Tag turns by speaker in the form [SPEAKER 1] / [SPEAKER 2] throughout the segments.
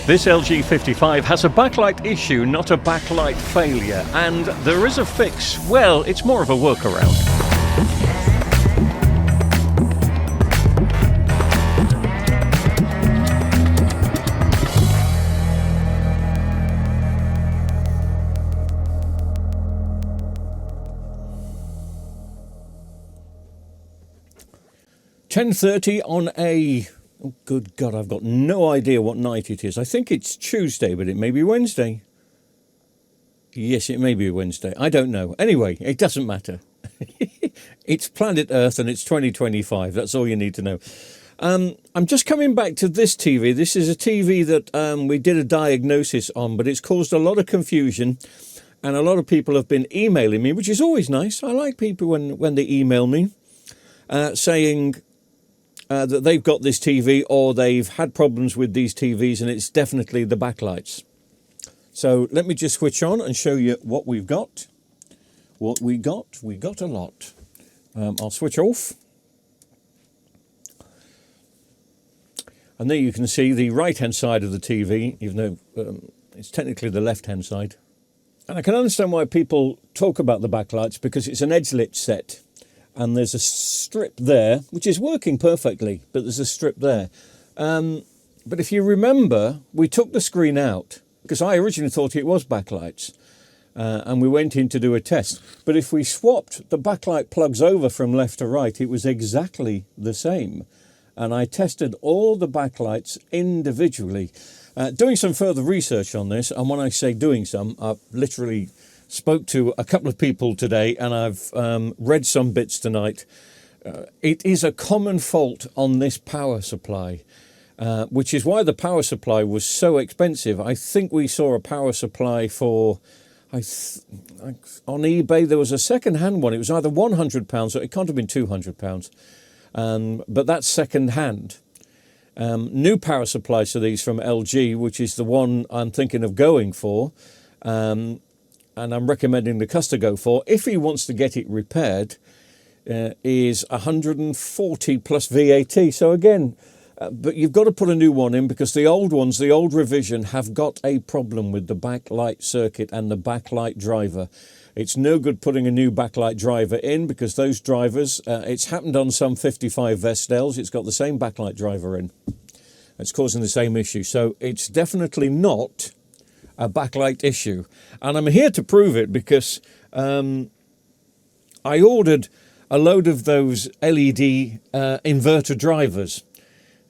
[SPEAKER 1] This LG 55 has a backlight issue, not a backlight failure, and there is a fix. Well, it's more of a workaround. .30 on a... Oh, good God, I've got no idea what night it is. I think it's Tuesday, but it may be Wednesday. Yes, it may be Wednesday. I don't know. Anyway, it doesn't matter. It's planet Earth and it's 2025. That's all you need to know. I'm just coming back to this TV. This is a TV that we did a diagnosis on, but it's caused a lot of confusion. And a lot of people have been emailing me, which is always nice. I like people when they email me saying... that they've got this TV or they've had problems with these TVs, and it's definitely the backlights. So let me just switch on and show you what we've got. What we got a lot. I'll switch off. And there you can see the right-hand side of the TV, even though it's technically the left-hand side. And I can understand why people talk about the backlights, because it's an edge-lit set. And there's a strip there, which is working perfectly, but there's a strip there. But if you remember, we took the screen out, because I originally thought it was backlights, and we went in to do a test. But if we swapped the backlight plugs over from left to right, it was exactly the same. And I tested all the backlights individually, doing some further research on this. And when I say doing some, I've literally... spoke to a couple of people today, and I've read some bits tonight. It is a common fault on this power supply, which is why the power supply was so expensive. I think we saw a power supply for, on eBay, there was a second-hand one. It was either £100 or it can't have been £200, but that's second-hand. New power supplies to these from LG, which is the one I'm thinking of going for, and I'm recommending the customer go for, if he wants to get it repaired, is 140 plus VAT. So again, but you've got to put a new one in, because the old ones, the old revision, have got a problem with the backlight circuit and the backlight driver. It's no good putting a new backlight driver in, because those drivers, it's happened on some 55 Vestels, it's got the same backlight driver in. It's causing the same issue. So it's definitely not a backlight issue, and I'm here to prove it, because I ordered a load of those LED inverter drivers,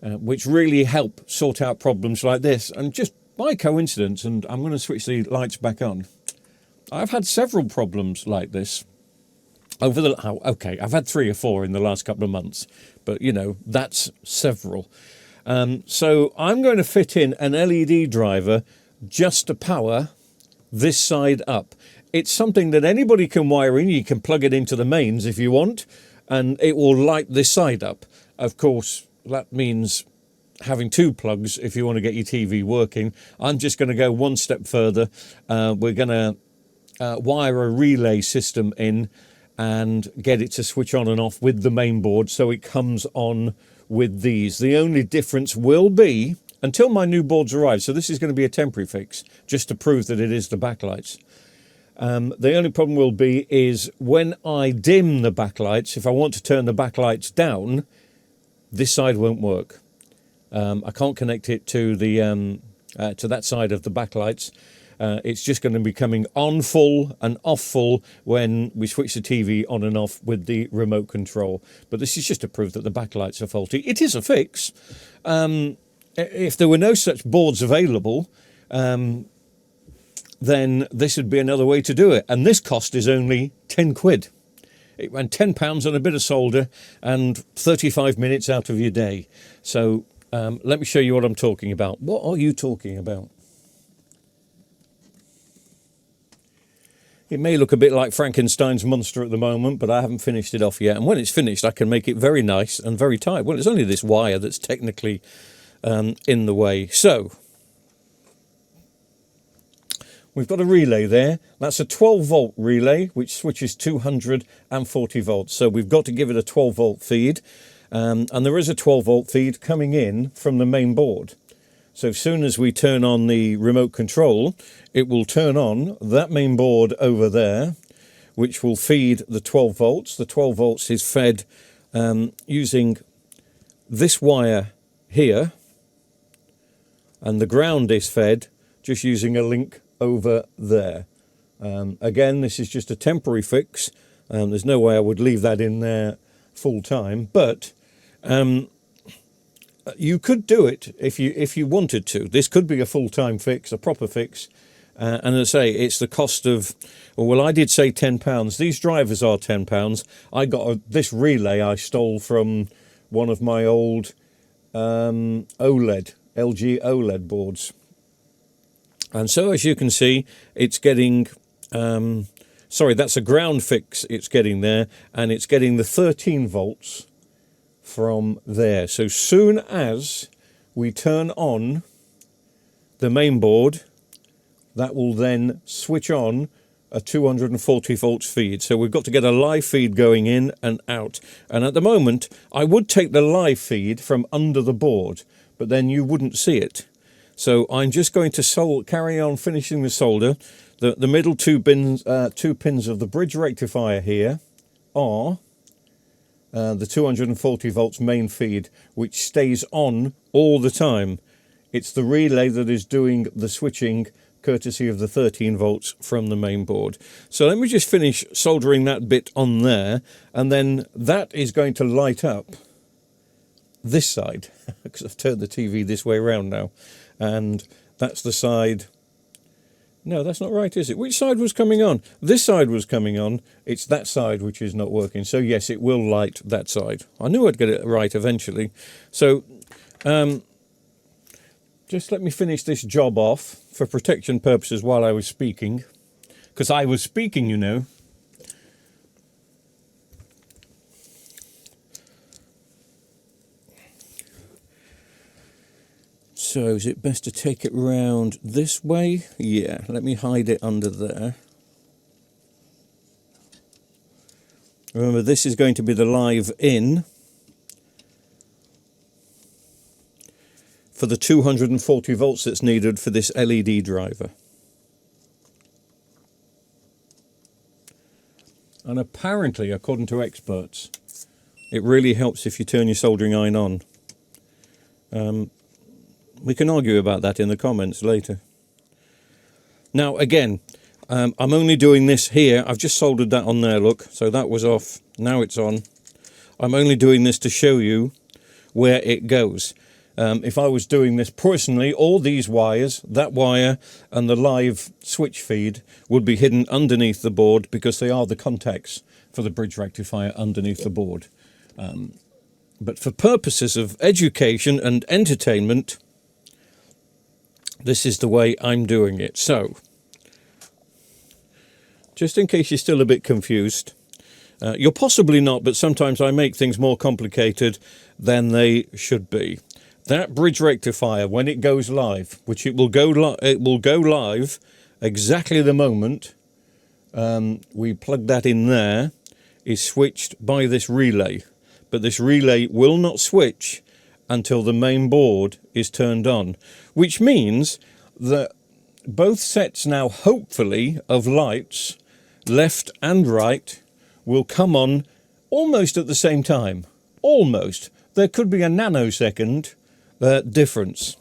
[SPEAKER 1] which really help sort out problems like this. And just by coincidence, and I'm going to switch the lights back on, I've had several problems like this over the... okay, I've had 3 or 4 in the last couple of months, but you know, that's several. So I'm going to fit in an LED driver just to power this side up. It's something that anybody can wire in. You can plug it into the mains if you want, and it will light this side up. Of course, that means having 2 plugs if you want to get your TV working. I'm just going to go one step further. We're going to wire a relay system in and get it to switch on and off with the main board, so it comes on with these. The only difference will be, until my new boards arrive, so this is going to be a temporary fix, just to prove that it is the backlights. The only problem will be is when I dim the backlights, if I want to turn the backlights down, this side won't work. I can't connect it to the to that side of the backlights. It's just going to be coming on full and off full when we switch the TV on and off with the remote control. But this is just to prove that the backlights are faulty. It is a fix. If there were no such boards available, then this would be another way to do it. And this cost is only 10 quid. It went £10 on a bit of solder and 35 minutes out of your day. So let me show you what I'm talking about. What are you talking about? It may look a bit like Frankenstein's monster at the moment, but I haven't finished it off yet. And when it's finished, I can make it very nice and very tight. Well, it's only this wire that's technically in the way. So we've got a relay there. That's a 12-volt relay, which switches 240 volts. So we've got to give it a 12-volt feed. And there is a 12-volt feed coming in from the main board. So as soon as we turn on the remote control, it will turn on that main board over there, which will feed the 12 volts. The 12 volts is fed using this wire here, and the ground is fed just using a link over there. Again, this is just a temporary fix. There's no way I would leave that in there full time, but you could do it if you wanted to. This could be a full-time fix, a proper fix. And as I say, it's the cost of, well, I did say £10. These drivers are £10. I got this relay I stole from one of my old LG OLED boards. And so as you can see, it's getting, sorry, that's a ground fix it's getting there, and it's getting the 13 volts from there. So soon as we turn on the main board, that will then switch on a 240 volts feed. So we've got to get a live feed going in and out. And at the moment, I would take the live feed from under the board, but then you wouldn't see it. So I'm just going to carry on finishing the solder. The middle two pins of the bridge rectifier here are the 240 volts main feed, which stays on all the time. It's the relay that is doing the switching, courtesy of the 13 volts from the main board. So let me just finish soldering that bit on there, and then that is going to light up this side, because I've turned the TV this way around now, and that's the side. No, that's not right, is it? Which side was coming on? This side was coming on. It's that side which is not working. So yes, it will light that side. I knew I'd get it right eventually. So just let me finish this job off for protection purposes while I was speaking. Because I was speaking, you know. So is it best to take it round this way? Yeah, let me hide it under there. Remember, this is going to be the live in for the 240 volts that's needed for this LED driver. And apparently, according to experts, it really helps if you turn your soldering iron on. We can argue about that in the comments later. Now, again, I'm only doing this here. I've just soldered that on there, look. So that was off. Now it's on. I'm only doing this to show you where it goes. If I was doing this personally, all these wires, that wire and the live switch feed would be hidden underneath the board, because they are the contacts for the bridge rectifier underneath the board. But for purposes of education and entertainment, this is the way I'm doing it. So, just in case you're still a bit confused, you're possibly not, but sometimes I make things more complicated than they should be. That bridge rectifier, when it goes live, which it will go live exactly the moment we plug that in there, is switched by this relay. But this relay will not switch until the main board is turned on, which means that both sets now, hopefully, of lights, left and right, will come on almost at the same time. Almost. There could be a nanosecond difference.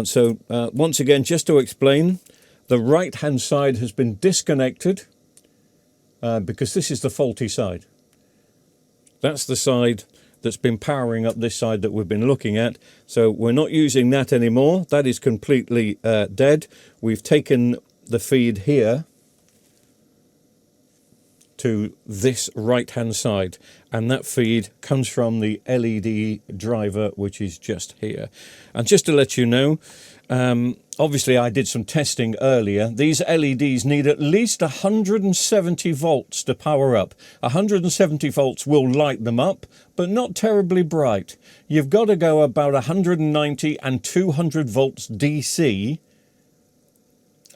[SPEAKER 1] So once again, just to explain, the right hand side has been disconnected because this is the faulty side. That's the side that's been powering up this side that we've been looking at. So we're not using that anymore. That is completely dead. We've taken the feed here to this right hand side, and that feed comes from the LED driver, which is just here. And just to let you know, obviously I did some testing earlier. These LEDs need at least 170 volts to power up. 170 volts will light them up, but not terribly bright. You've got to go about 190 and 200 volts DC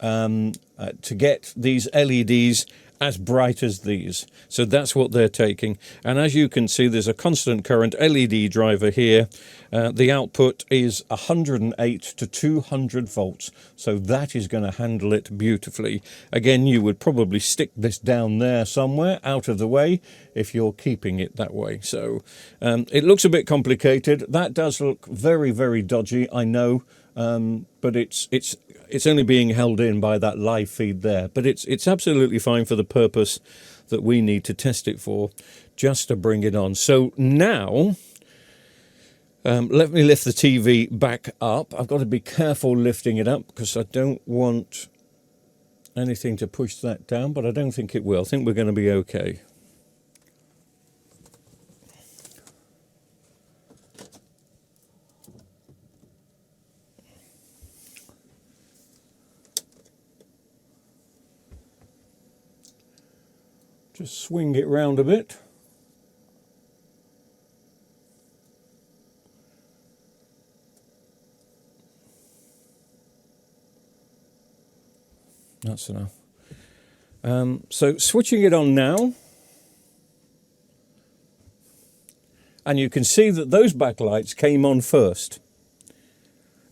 [SPEAKER 1] to get these LEDs as bright as these. So that's what they're taking. And as you can see, there's a constant current LED driver here. The output is 108 to 200 volts. So that is going to handle it beautifully. Again, you would probably stick this down there somewhere out of the way if you're keeping it that way. So it looks a bit complicated. That does look very, very dodgy, I know. But it's only being held in by that live feed there. But it's absolutely fine for the purpose that we need to test it for, just to bring it on. So now, let me lift the TV back up. I've got to be careful lifting it up because I don't want anything to push that down, but I don't think it will. I think we're going to be okay. Just swing it round a bit. That's enough. So switching it on now. And you can see that those backlights came on first.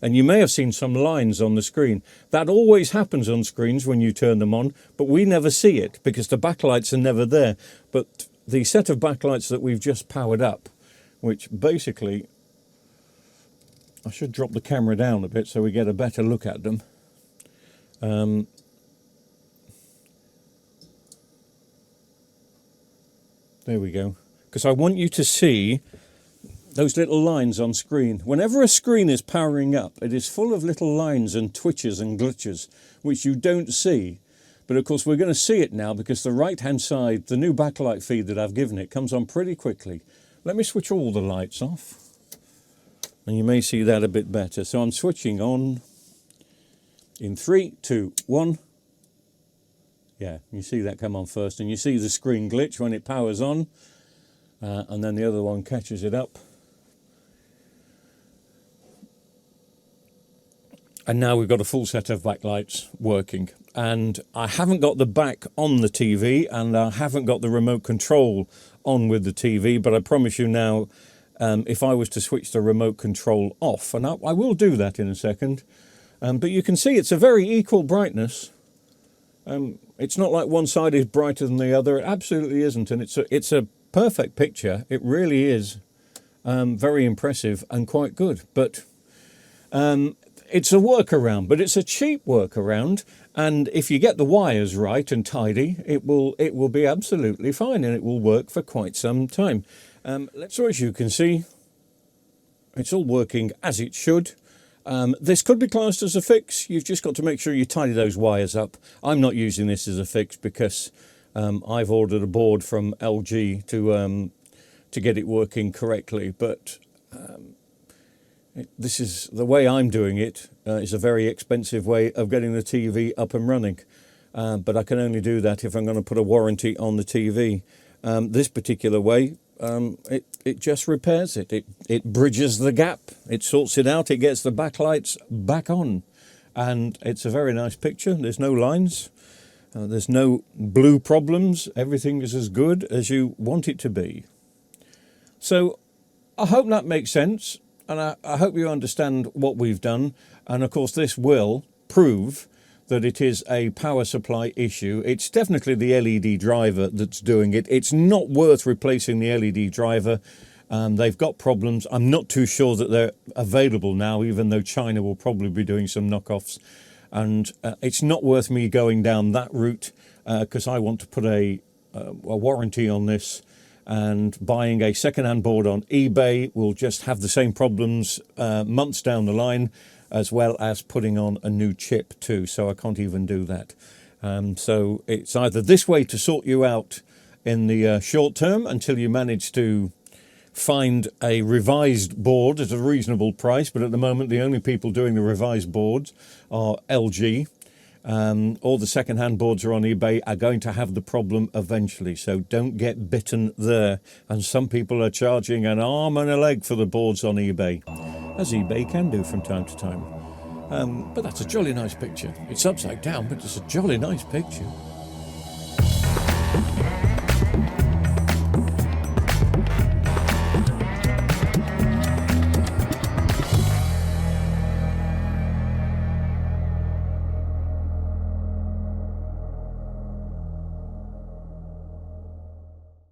[SPEAKER 1] And you may have seen some lines on the screen. That always happens on screens when you turn them on, but we never see it because the backlights are never there. But the set of backlights that we've just powered up, which basically, I should drop the camera down a bit so we get a better look at them. There we go. Because I want you to see those little lines on screen. Whenever a screen is powering up, it is full of little lines and twitches and glitches, which you don't see. But of course, we're going to see it now because the right-hand side, the new backlight feed that I've given it, comes on pretty quickly. Let me switch all the lights off. And you may see that a bit better. So I'm switching on in 3, 2, 1. Yeah, you see that come on first. And you see the screen glitch when it powers on. And then the other one catches it up. And now we've got a full set of backlights working. And I haven't got the back on the TV and I haven't got the remote control on with the TV, but I promise you now, if I was to switch the remote control off, and I will do that in a second, but you can see it's a very equal brightness. It's not like one side is brighter than the other. It absolutely isn't. And it's a perfect picture. It really is very impressive and quite good. But it's a workaround, but it's a cheap workaround. And if you get the wires right and tidy, it will be absolutely fine and it will work for quite some time. So as you can see, it's all working as it should. This could be classed as a fix. You've just got to make sure you tidy those wires up. I'm not using this as a fix because I've ordered a board from LG to get it working correctly. But this is the way I'm doing it. Is a very expensive way of getting the TV up and running. But I can only do that if I'm going to put a warranty on the TV. This particular way, it just repairs it. It bridges the gap. It sorts it out. It gets the backlights back on. And it's a very nice picture. There's no lines. There's no blue problems. Everything is as good as you want it to be. So I hope that makes sense. And I hope you understand what we've done. And of course, this will prove that it is a power supply issue. It's definitely the LED driver that's doing it. It's not worth replacing the LED driver. They've got problems. I'm not too sure that they're available now, even though China will probably be doing some knockoffs. And it's not worth me going down that route because I want to put a warranty on this. And buying a second-hand board on eBay will just have the same problems months down the line, as well as putting on a new chip too. So I can't even do that. So it's either this way to sort you out in the short term until you manage to find a revised board at a reasonable price. But at the moment, the only people doing the revised boards are LG. All the second-hand boards are on eBay are going to have the problem eventually, so don't get bitten there. And some people are charging an arm and a leg for the boards on eBay, as eBay can do from time to time. But that's a jolly nice picture. It's upside down, but it's a jolly nice picture.